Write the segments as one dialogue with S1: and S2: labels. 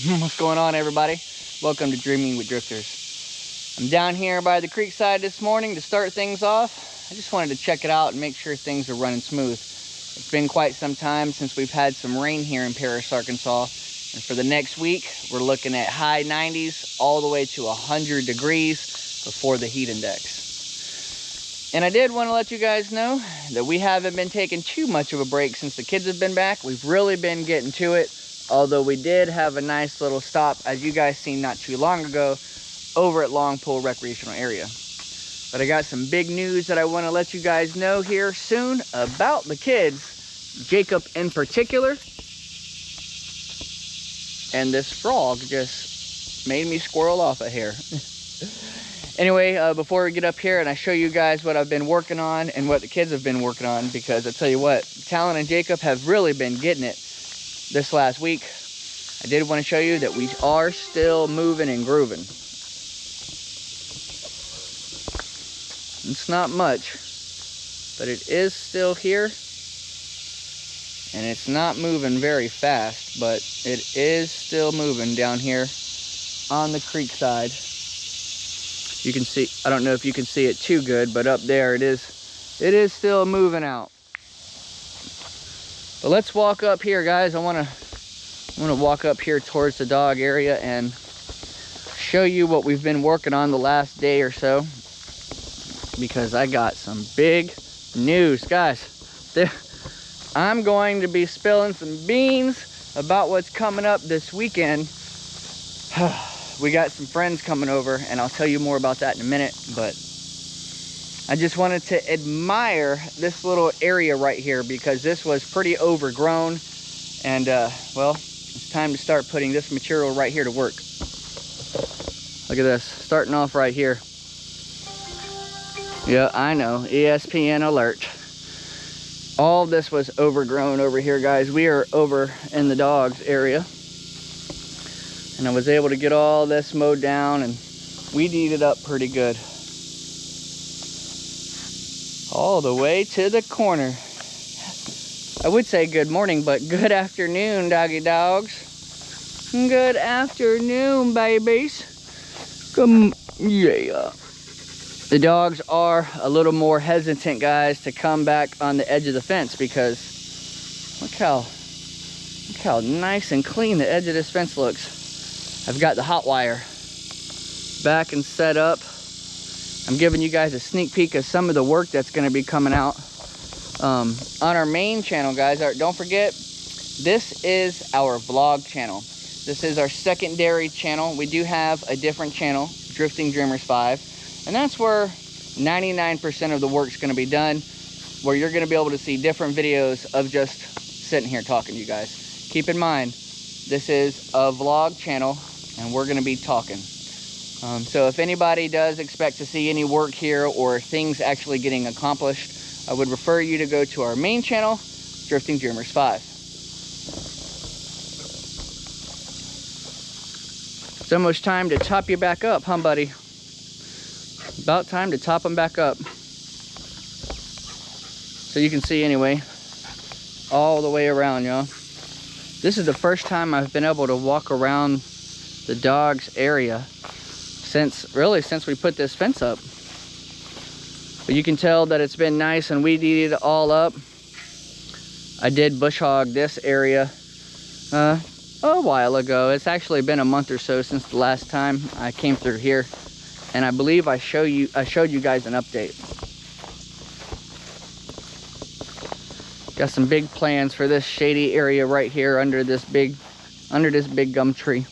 S1: What's going on, everybody? Welcome to Dreaming with Drifters. I'm down here by the creek side this morning to start things off. I just wanted to check it out and make sure things are running smooth. It's been quite some time since we've had some rain here in Paris, Arkansas. And for the next week, we're looking at high 90s all the way to 100 degrees before the heat index. And I did want to let you guys know that we haven't been taking too much of a break since the kids have been back. We've really been getting to it. Although we did have a nice little stop, as you guys seen not too long ago, over at Long Pool Recreational Area. But I got some big news that I want to let you guys know here soon about the kids, Jacob in particular. And this frog just made me squirrel off a hair. Anyway, before we get up here and I show you guys what I've been working on and what the kids have been working on, because I tell you what, Talon and Jacob have really been getting it this last week. I did want to show you that we are still moving and grooving. It's not much, but it is still here. And it's not moving very fast, but it is still moving down here on the creek side. You can see, I don't know if you can see it too good, but up there it is still moving out. But let's walk up here, guys. I want to walk up here towards the dog area and show you what we've been working on the last day or so, because I got some big news, guys. I'm going to be spilling some beans about what's coming up this weekend. We got some friends coming over, and I'll tell you more about that in a minute, but I just wanted to admire this little area right here, because this was pretty overgrown, and well, it's time to start putting this material right here to work. Look at this, starting off right here. Yeah, I know, ESPN alert. All this was overgrown over here, guys. We are over in the dogs area, and I was able to get all this mowed down and weeded it up pretty good. All the way to the corner. I would say good morning, but good afternoon, doggy dogs. Good afternoon, babies. Come, yeah. The dogs are a little more hesitant, guys, to come back on the edge of the fence, because look how nice and clean the edge of this fence looks. I've got the hot wire back and set up. I'm giving you guys a sneak peek of some of the work that's going to be coming out on our main channel, guys. Don't forget, this is our vlog channel. This is our secondary channel. We do have a different channel, Drifting Dreamers 5, and that's where 99% of the work's going to be done, where you're going to be able to see different videos of just sitting here talking to you guys. Keep in mind, this is a vlog channel, and we're going to be talking. So if anybody does expect to see any work here or things actually getting accomplished, I would refer you to go to our main channel, Drifting Dreamers 5. It's almost time to top you back up, huh, buddy? About time to top them back up. So you can see anyway, all the way around, y'all. This is the first time I've been able to walk around the dogs area since we put this fence up. But you can tell that it's been nice and weeded it all up. I did bush hog this area a while ago. It's actually been a month or so since the last time I came through here, and I believe I showed you guys an update. Got some big plans for this shady area right here under this big gum tree.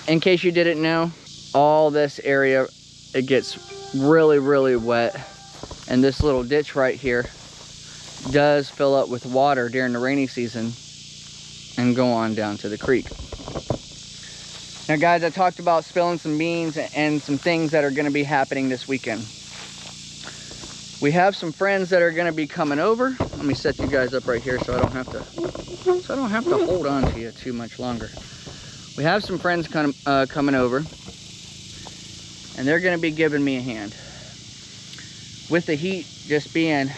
S1: In case you didn't know, all this area, it gets really, really wet. And this little ditch right here does fill up with water during the rainy season and go on down to the creek. Now, guys, I talked about spilling some beans and some things that are going to be happening this weekend. We have some friends that are going to be coming over. Let me set you guys up right here so I don't have to hold on to you too much longer. We have some friends coming over, and they're going to be giving me a hand. With the heat just being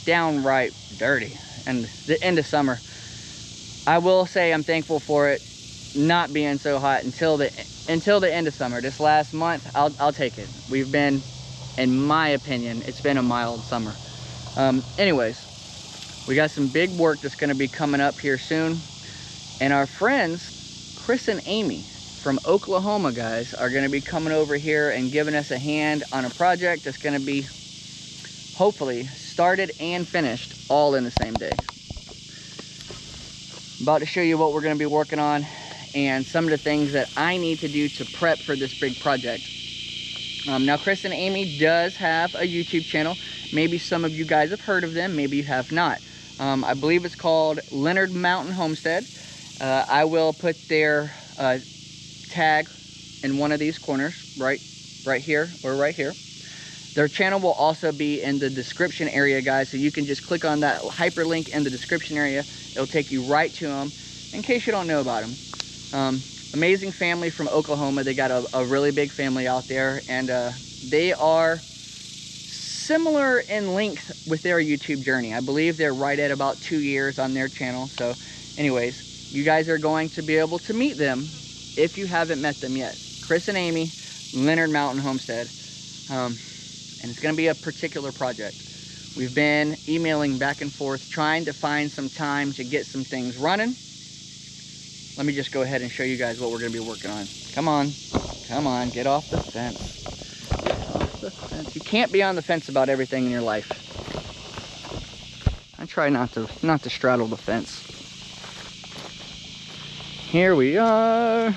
S1: downright dirty and the end of summer, I will say I'm thankful for it not being so hot until the end of summer. This last month, I'll take it. We've been, in my opinion, it's been a mild summer. Anyways, we got some big work that's going to be coming up here soon, and our friends Chris and Amy from Oklahoma, guys, are going to be coming over here and giving us a hand on a project that's going to be hopefully started and finished all in the same day. About to show you what we're going to be working on and some of the things that I need to do to prep for this big project. Now, Chris and Amy does have a YouTube channel. Maybe some of you guys have heard of them, maybe you have not. I believe it's called Leonard Mountain Homestead. I will put their tag in one of these corners, right here or right here. Their channel will also be in the description area, guys, so you can just click on that hyperlink in the description area. It'll take you right to them in case you don't know about them. Amazing family from Oklahoma. They got a really big family out there, and they are similar in length with their YouTube journey. I believe they're right at about 2 years on their channel. So anyways, you guys are going to be able to meet them if you haven't met them yet. Chris and Amy, Leonard Mountain Homestead. And it's going to be a particular project. We've been emailing back and forth, trying to find some time to get some things running. Let me just go ahead and show you guys what we're going to be working on. Come on, get off the fence. Get off the fence. You can't be on the fence about everything in your life. I try not to straddle the fence. Here we are.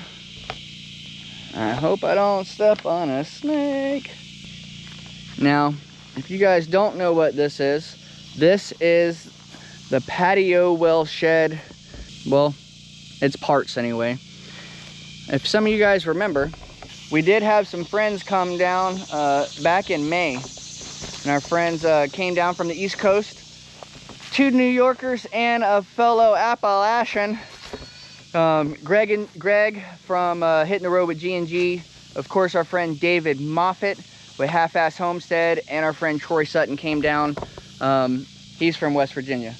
S1: I hope I don't step on a snake. Now, if you guys don't know what this is the patio well shed. Well, it's parts anyway. If some of you guys remember, we did have some friends come down back in May. And our friends came down from the East Coast. 2 New Yorkers and a fellow Appalachian. Greg from Hitting the Road with G&G. Of course, our friend David Moffett with Half-Ass Homestead, and our friend Troy Sutton came down. He's from West Virginia.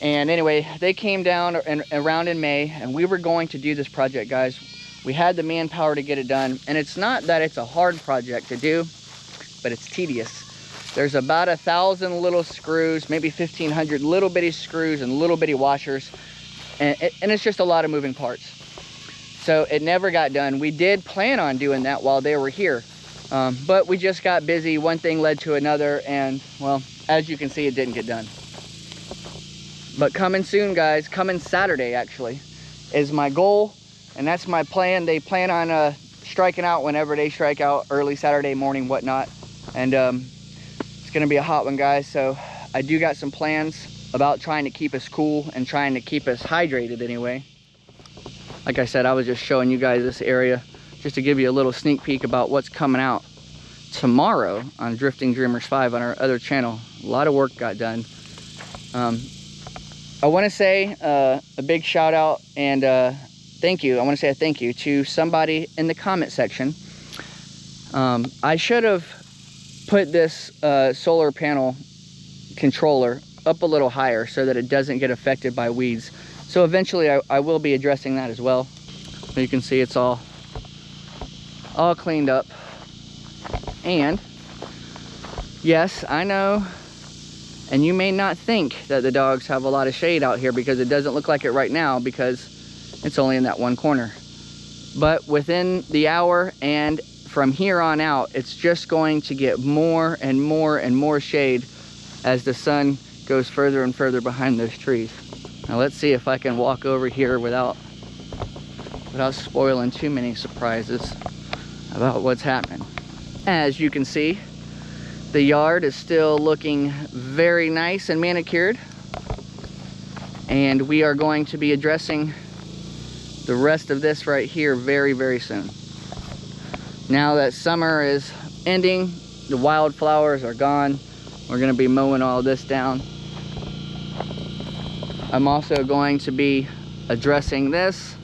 S1: And anyway, they came down around in May, and we were going to do this project, guys. We had the manpower to get it done, and it's not that it's a hard project to do, but it's tedious. There's about 1,000 little screws, maybe 1,500 little bitty screws and little bitty washers, and it's just a lot of moving parts. So it never got done. We did plan on doing that while they were here. But we just got busy. One thing led to another, and well, as you can see, it didn't get done. But coming soon, guys, coming Saturday actually is my goal, and that's my plan. They plan on striking out whenever they strike out, early Saturday morning, whatnot. And it's gonna be a hot one, guys. So I do got some plans about trying to keep us cool and trying to keep us hydrated anyway. Like I said, I was just showing you guys this area just to give you a little sneak peek about what's coming out tomorrow on Drifting Dreamers 5 on our other channel. A lot of work got done. I want to say a big shout out and thank you. I want to say a thank you to somebody in the comment section. I should have put this solar panel controller up a little higher so that it doesn't get affected by weeds. So eventually I will be addressing that as well. So you can see it's all cleaned up. And yes, I know, and you may not think that the dogs have a lot of shade out here because it doesn't look like it right now because it's only in that one corner. But within the hour and from here on out, it's just going to get more and more and more shade as the sun goes further and further behind those trees. Now let's see if I can walk over here without spoiling too many surprises about what's happening. As you can see, the yard is still looking very nice and manicured, and we are going to be addressing the rest of this right here very, very soon. Now that summer is ending, the wildflowers are gone, we're going to be mowing all this down. I'm also going to be addressing this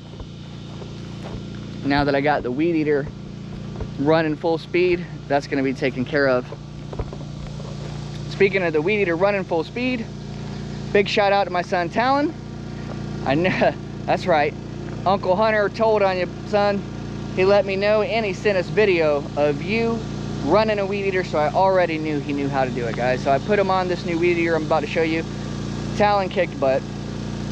S1: now that I got the weed eater running full speed. That's going to be taken care of. Speaking of the weed eater running full speed, big shout out to my son Talon. I know, that's right. Uncle Hunter told on you, son. He let me know, and he sent us video of you running a weed eater, so I already knew he knew how to do it, guys. So I put him on this new weed eater I'm about to show you. Talon kicked butt.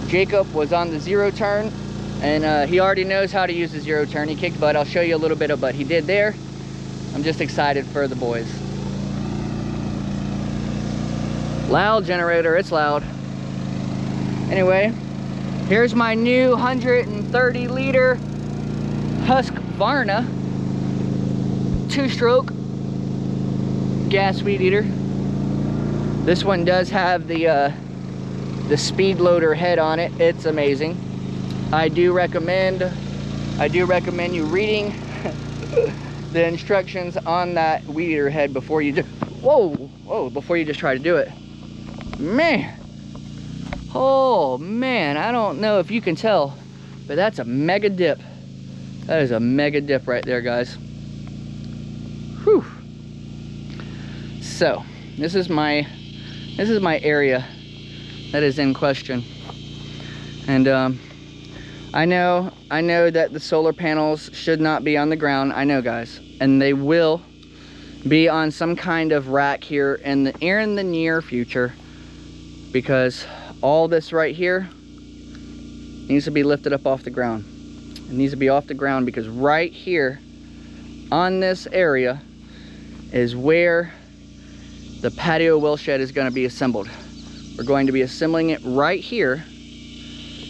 S1: Jacob was on the 0 turn, and he already knows how to use the 0 turn. He kicked butt. I'll show you a little bit of what he did there. I'm just excited for the boys. Loud generator, it's loud. Anyway, here's my new 130 liter Husqvarna 2-stroke gas weed eater. This one does have the speed loader head on it. It's amazing. I do recommend you reading the instructions on that weed eater head before you before you just try to do it. Man, oh man, I don't know if you can tell, but that's a mega dip. That is a mega dip right there, guys. Whew. So this is my area that is in question, and I know that the solar panels should not be on the ground. I know, guys, and they will be on some kind of rack here in the near future, because all this right here needs to be lifted up off the ground. It needs to be off the ground, because right here on this area is where the patio well shed is going to be assembled. We're going to be assembling it right here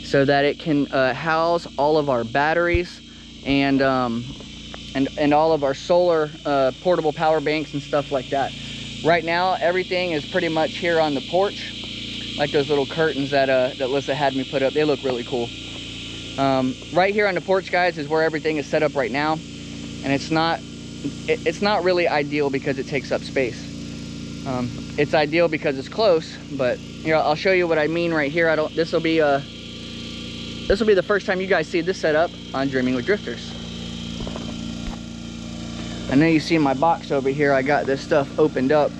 S1: so that it can house all of our batteries and all of our solar portable power banks and stuff like that. Right now, everything is pretty much here on the porch, like those little curtains that Lyssa had me put up. They look really cool. Right here on the porch, guys, is where everything is set up right now, and it's not really ideal because it takes up space. It's ideal because it's close, but here, I'll show you what I mean right here. This will be the first time you guys see this setup on Dreaming with Drifters. I know you see my box over here. I got this stuff opened up.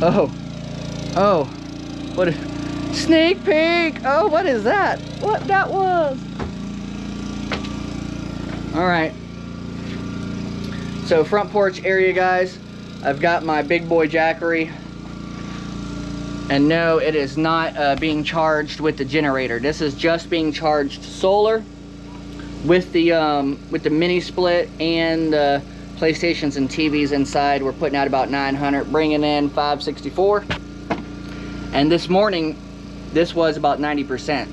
S1: Oh, what a sneak peek. Oh, what is that? What that was? All right. So front porch area, guys. I've got my big boy Jackery. And no, it is not being charged with the generator. This is just being charged solar with the mini split and the PlayStations and TVs inside. We're putting out about 900, bringing in 564. And this morning, this was about 90%.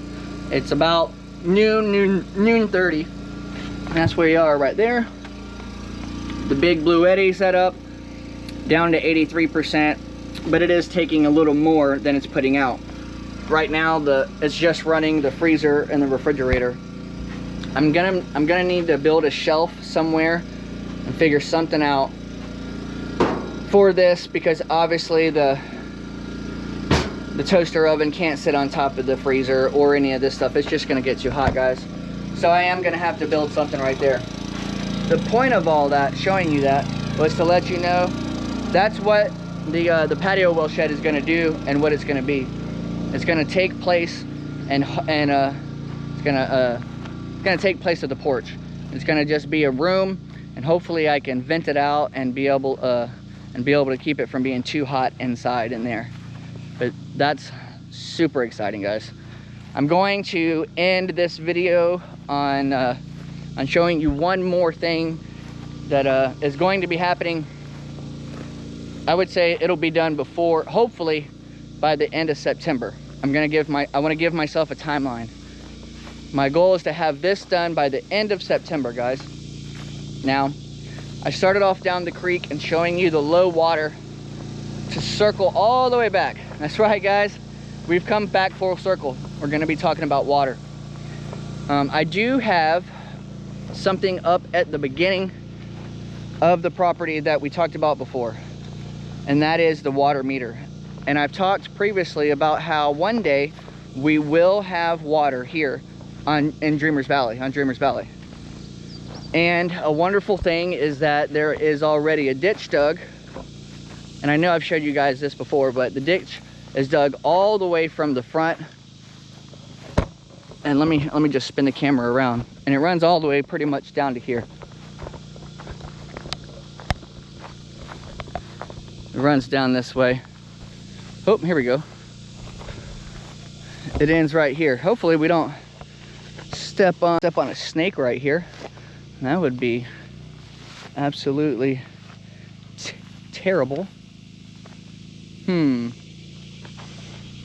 S1: It's about noon 30. And that's where you are right there. The big Blue Eddy setup down to 83%, but it is taking a little more than it's putting out. Right now, it's just running the freezer and the refrigerator. I'm gonna need to build a shelf somewhere and figure something out for this, because obviously the toaster oven can't sit on top of the freezer or any of this stuff. It's just gonna get too hot, guys. So I am gonna have to build something right there. The point of all that, showing you that, was to let you know that's what the patio well shed is gonna do and what it's gonna be. It's gonna take place and it's gonna take place at the porch. It's gonna just be a room, and hopefully I can vent it out and be able to keep it from being too hot inside in there. But that's super exciting, guys. I'm going to end this video on showing you one more thing that is going to be happening. I would say it'll be done before, hopefully by the end of September. I want to give myself a timeline. My goal is to have this done by the end of September, guys. Now, I started off down the creek and showing you the low water to circle all the way back. That's right, guys. We've come back full circle. We're going to be talking about water. I do have something up at the beginning of the property that we talked about before, and that is the water meter. And I've talked previously about how one day we will have water here in Dreamers Valley, on Dreamers Valley. And a wonderful thing is that there is already a ditch dug And I know I've showed you guys this before, but the ditch is dug all the way from the front. And let me just spin the camera around. And it runs all the way pretty much down to here. It runs down this way. Oh, here we go. It ends right here. Hopefully we don't step on a snake right here. That would be absolutely terrible.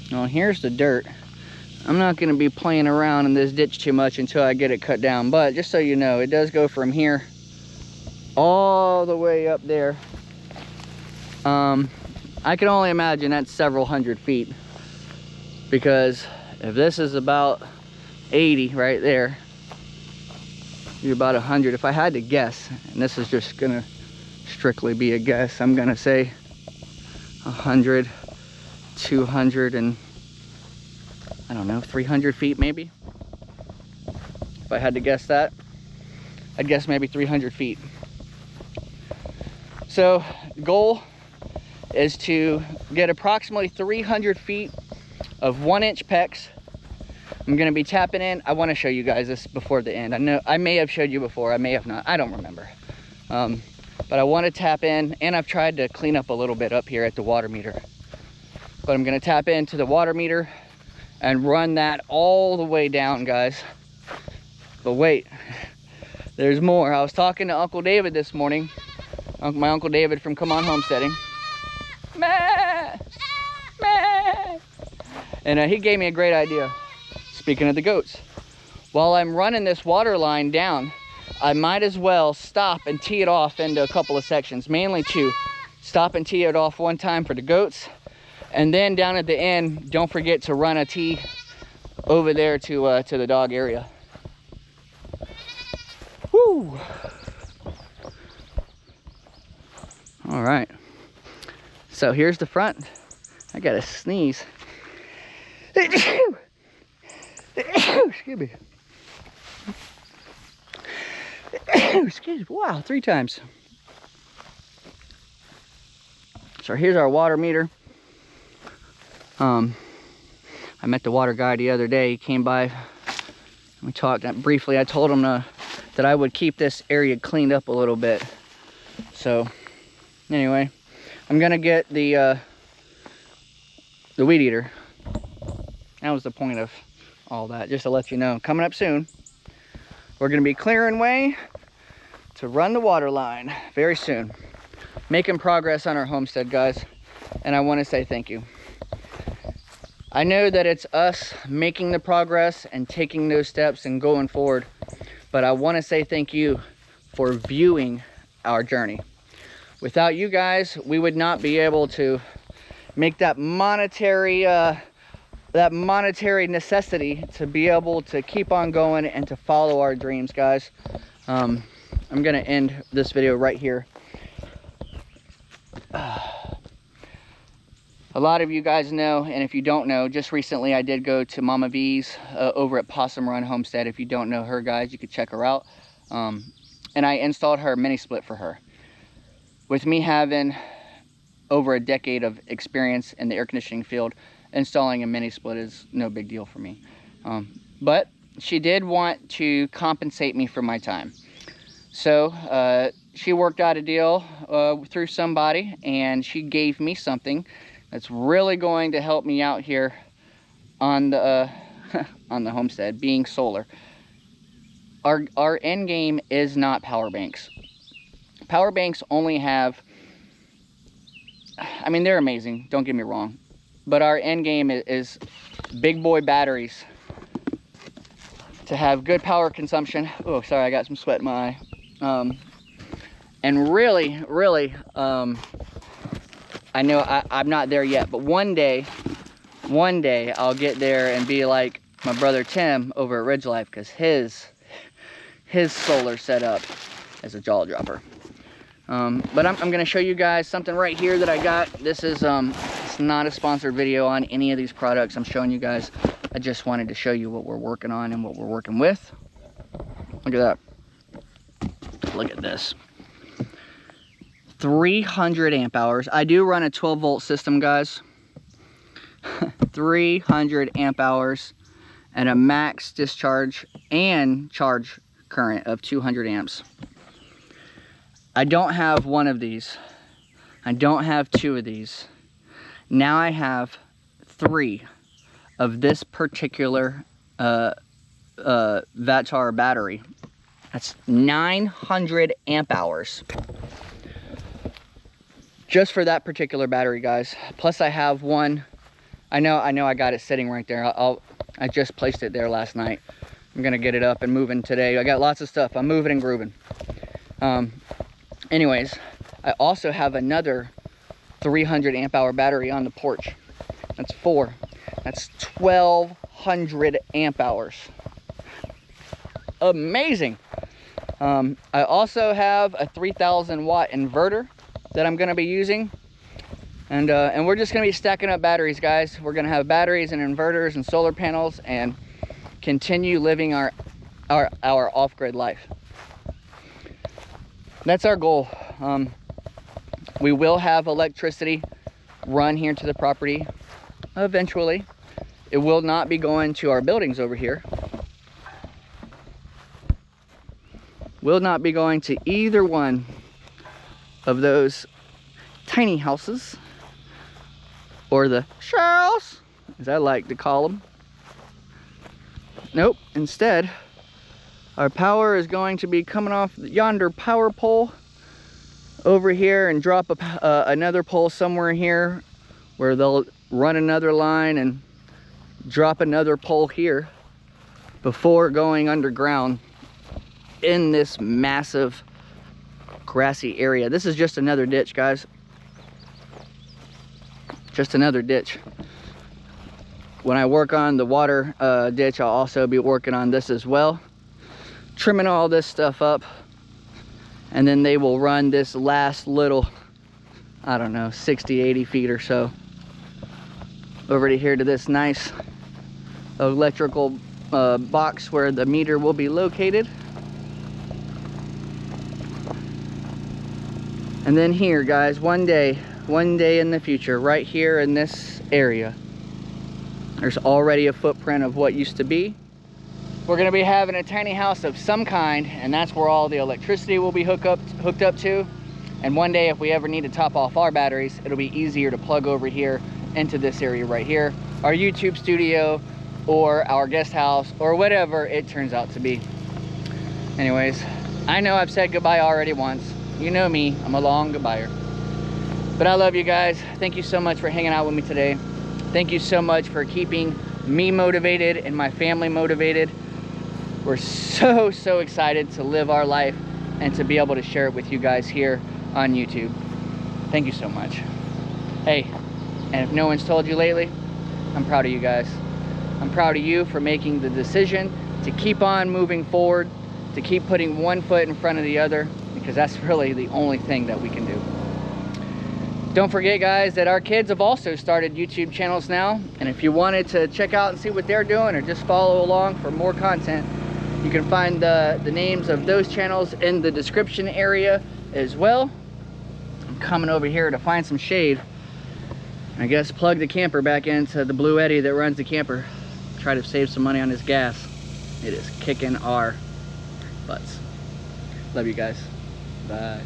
S1: Well, here's the dirt. I'm not going to be playing around in this ditch too much until I get it cut down. But just so you know, it does go from here all the way up there. I can only imagine that's several hundred feet. Because if this is about 80 right there, you're about 100. If I had to guess, and this is just going to strictly be a guess, I'm going to say 100, 200, and I don't know, 300 feet maybe. If I had to guess that, I'd guess maybe 300 feet. So goal is to get approximately 300 feet of 1-inch pecks. I'm gonna be tapping in. I want to show you guys this before the end. I know I may have showed you before, I may have not, I don't remember. But I want to tap in, and I've tried to clean up a little bit up here at the water meter. But I'm gonna tap into the water meter and run that all the way down, guys. But wait, there's more. I was talking to Uncle David this morning, my Uncle David from Come On Homesteading. And he gave me a great idea. Speaking of the goats, while I'm running this water line down, I might as well stop and tee it off into a couple of sections, mainly 2. Stop and tee it off one time for the goats, and then down at the end, don't forget to run a tee over there to the dog area. Woo! All right. So here's the front. I gotta sneeze. Excuse me. Excuse me. Wow, 3 times. So here's our water meter. I met the water guy the other day. He came by. We talked briefly. I told him that I would keep this area cleaned up a little bit. So anyway, I'm gonna get the weed eater. That was the point of all that, just to let you know. Coming up soon, we're gonna be clearing way to run the water line very soon. Making progress on our homestead, guys, and I want to say thank you. I know that it's us making the progress and taking those steps and going forward, but I want to say thank you for viewing our journey. Without you guys, we would not be able to make that monetary necessity to be able to keep on going and to follow our dreams, guys. I'm gonna end this video right here. A lot of you guys know, and if you don't know, just recently I did go to Mama V's over at Possum Run Homestead. If you don't know her, guys, you could check her out. And I installed her mini split for her. With me having over a decade of experience in the air conditioning field, installing a mini split is no big deal for me. But she did want to compensate me for my time. So she worked out a deal through somebody, and she gave me something that's really going to help me out here on the on the homestead, being solar. Our end game is not power banks. Power banks only have, I mean, they're amazing, don't get me wrong, but our end game is big boy batteries to have good power consumption. Oh, sorry, I got some sweat in my eye. And really, I know I'm not there yet, but one day I'll get there and be like my brother Tim over at Ridge Life, because his solar setup is a jaw dropper. But I'm going to show you guys something right here that I got. This is it's not a sponsored video on any of these products I'm showing you guys. I just wanted to show you what we're working on and what we're working with. Look at that. Look at this. 300 amp hours. I do run a 12 volt system, guys. 300 amp hours and a max discharge and charge current of 200 amps. I don't have one of these. I don't have two of these. Now I have 3 of this particular Vatar battery. That's 900 amp hours just for that particular battery, guys. Plus I have one. I know I got it sitting right there. I just placed it there last night. I'm gonna get it up and moving today. I got lots of stuff. I'm moving and grooving. Anyways, I also have another 300 amp hour battery on the porch. That's 4. That's 1200 amp hours. Amazing. I also have a 3000 watt inverter that I'm going to be using, and we're just going to be stacking up batteries, guys. We're going to have batteries and inverters and solar panels and continue living our off-grid life. That's our goal. We will have electricity run here to the property eventually. It will not be going to our buildings over here. Will not be going to either one of those tiny houses, or the shells, as I like to call them. Nope, instead, our power is going to be coming off yonder power pole over here and drop another pole somewhere here where they'll run another line and drop another pole here before going underground in this massive grassy area. This is just another ditch, guys. Just another ditch. When I work on the water ditch, I'll also be working on this as well, trimming all this stuff up, and then they will run this last little, I don't know, 60-80 feet or so over to here to this nice electrical box where the meter will be located. And then here, guys, one day in the future, right here in this area, there's already a footprint of what used to be. We're gonna be having a tiny house of some kind, and that's where all the electricity will be hooked up to. And one day, if we ever need to top off our batteries, it'll be easier to plug over here into this area right here, our YouTube studio or our guest house or whatever it turns out to be. Anyways, I know I've said goodbye already once. You know me, I'm a long goodbyer. But I love you guys. Thank you so much for hanging out with me today. Thank you so much for keeping me motivated and my family motivated. We're so excited to live our life and to be able to share it with you guys here on YouTube. Thank you so much. Hey, and if no one's told you lately, I'm proud of you guys. I'm proud of you for making the decision to keep on moving forward, to keep putting one foot in front of the other, because that's really the only thing that we can do. Don't forget, guys, that our kids have also started YouTube channels now, and if you wanted to check out and see what they're doing or just follow along for more content, you can find the names of those channels in the description area as well. I'm coming over here to find some shade. I guess plug the camper back into the Blue Eddy that runs the camper. Try to save some money on his gas. It is kicking our butts. Love you guys. Bye.